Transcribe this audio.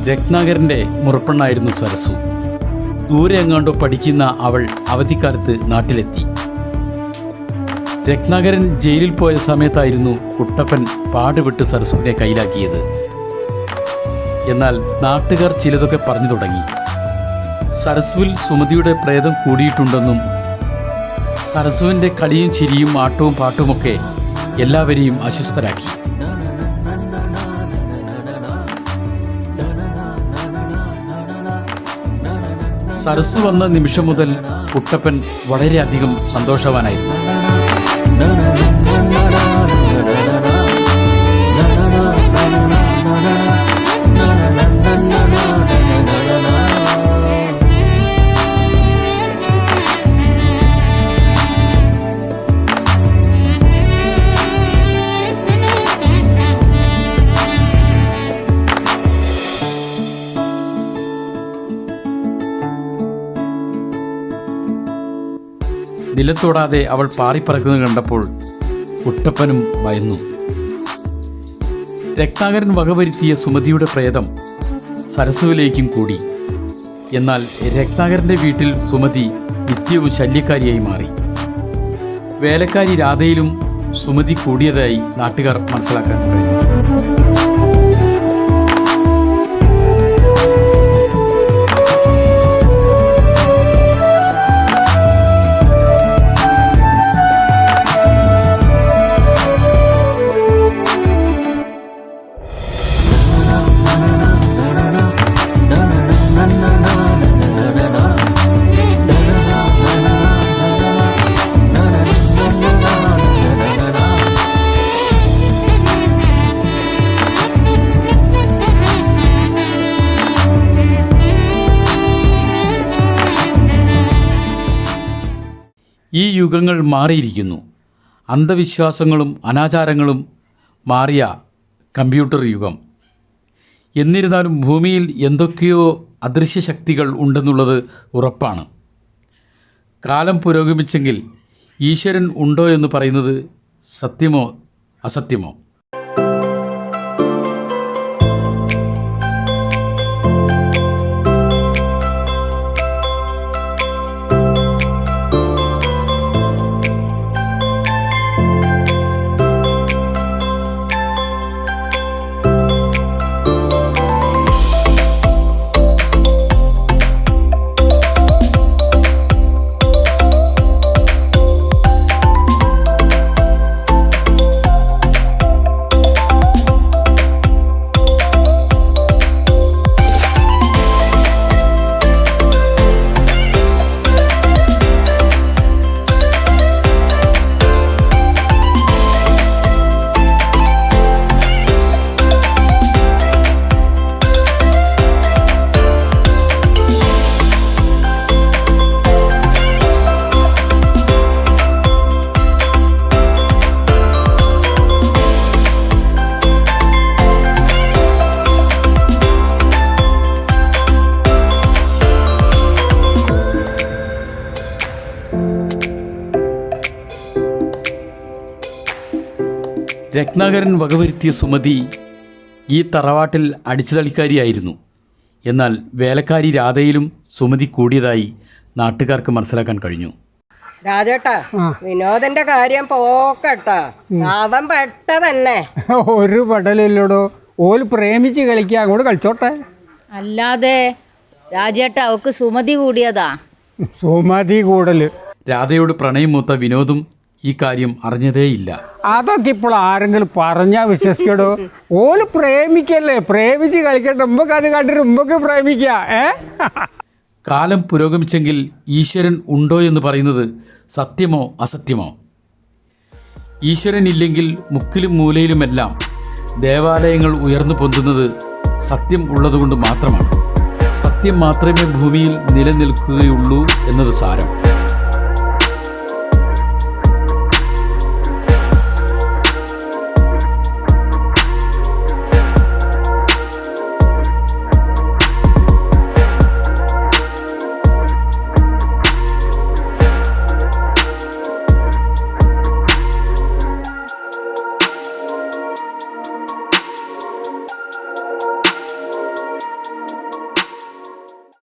രത്നാകരൻ്റെ മുറപ്പെണ്ണായിരുന്നു സരസു. ദൂരെ എങ്ങാണ്ടോ പഠിക്കുന്ന അവൾ അവധിക്കാലത്ത് നാട്ടിലെത്തി. രത്നാകരൻ ജയിലിൽ പോയ സമയത്തായിരുന്നു കുട്ടപ്പൻ പാടുപെട്ട് സരസുവിനെ കയ്യിലാക്കിയത്. എന്നാൽ നാട്ടുകാർ ചിലതൊക്കെ പറഞ്ഞു തുടങ്ങി. സരസുവിൽ സുമതിയുടെ പ്രേതം കൂടിയിട്ടുണ്ടെന്നും സരസുവിൻ്റെ കളിയും ചിരിയും ആട്ടവും പാട്ടുമൊക്കെ എല്ലാവരെയും അസ്വസ്ഥരാക്കി. സരസു വന്ന നിമിഷം മുതൽ കുട്ടപ്പൻ വളരെയധികം സന്തോഷവാനായിരുന്നു. നിലത്തൊടാതെ അവൾ പാറിപ്പറക്കുന്നത് കണ്ടപ്പോൾ കുട്ടപ്പനും ഭയന്നു. രത്നാകരൻ വകവരുത്തിയ സുമതിയുടെ പ്രേതം സരസുവിലേക്കും കൂടി. എന്നാൽ രത്നാകരൻ്റെ വീട്ടിൽ സുമതി നിത്യവും ശല്യക്കാരിയായി മാറി. വേലക്കാരി രാധയിലും സുമതി കൂടിയതായി നാട്ടുകാർ മനസ്സിലാക്കാൻ കഴിഞ്ഞു. ഈ യുഗങ്ങൾ മാറിയിരിക്കുന്നു. അന്ധവിശ്വാസങ്ങളും അനാചാരങ്ങളും മാറിയ കമ്പ്യൂട്ടർ യുഗം. എന്നിരുന്നാലും ഭൂമിയിൽ എന്തൊക്കെയോ അദൃശ്യ ശക്തികൾ ഉണ്ടെന്നുള്ളത് ഉറപ്പാണ്. കാലം പുരോഗമിച്ചെങ്കിൽ ഈശ്വരൻ ഉണ്ടോ എന്ന് പറയുന്നത് സത്യമോ അസത്യമോ? രത്നാകരൻ വകവരുത്തിയ സുമതി ഈ തറവാട്ടിൽ അടിച്ചുതളിക്കാരിയായിരുന്നു. എന്നാൽ വേലക്കാരി രാധയിലും സുമതി കൂടിയതായി നാട്ടുകാർക്ക് മനസ്സിലാക്കാൻ കഴിഞ്ഞു. രാജേട്ടാ, വിനോദന്റെ കാര്യം പോക്കട്ടാ, അവൻ പെട്ടതന്നെ. ഒരു പടലില്ലടോ, ഓല് പ്രേമിച്ച് കളിക്കുക, അങ്ങോട്ട് കളിച്ചോട്ടെ. അല്ലാതെ രാജേട്ടാ, അവക്ക് സുമതി കൂടിയതാ. സുമതി കൂടല്. രാധയോട് പ്രണയം മൂത്ത വിനോദും ഈ കാര്യം അറിഞ്ഞതേയില്ല. അതൊക്കെ ഇപ്പോൾ ആരെങ്കിലും പറഞ്ഞാൽ വിശ്വസിക്കടോ? ഓല് പ്രേമിക്കല്ലേ, പ്രേമിച്ച് കളിക്കട്ടെ. ഉമ്മക്ക് അത് കണ്ടിട്ട് ഉമ്മക്ക് പ്രേമിക്കാം. കാലം പുരോഗമിച്ചെങ്കിൽ ഈശ്വരൻ ഉണ്ടോ എന്ന് പറയുന്നത് സത്യമോ അസത്യമോ? ഈശ്വരൻ ഇല്ലെങ്കിൽ മുക്കിലും മൂലയിലുമെല്ലാം ദേവാലയങ്ങൾ ഉയർന്നു പൊന്തുന്നത് സത്യം ഉള്ളതുകൊണ്ട് മാത്രമാണ്. സത്യം മാത്രമേ ഭൂമിയിൽ നിലനിൽക്കുകയുള്ളൂ എന്നത് സാരം.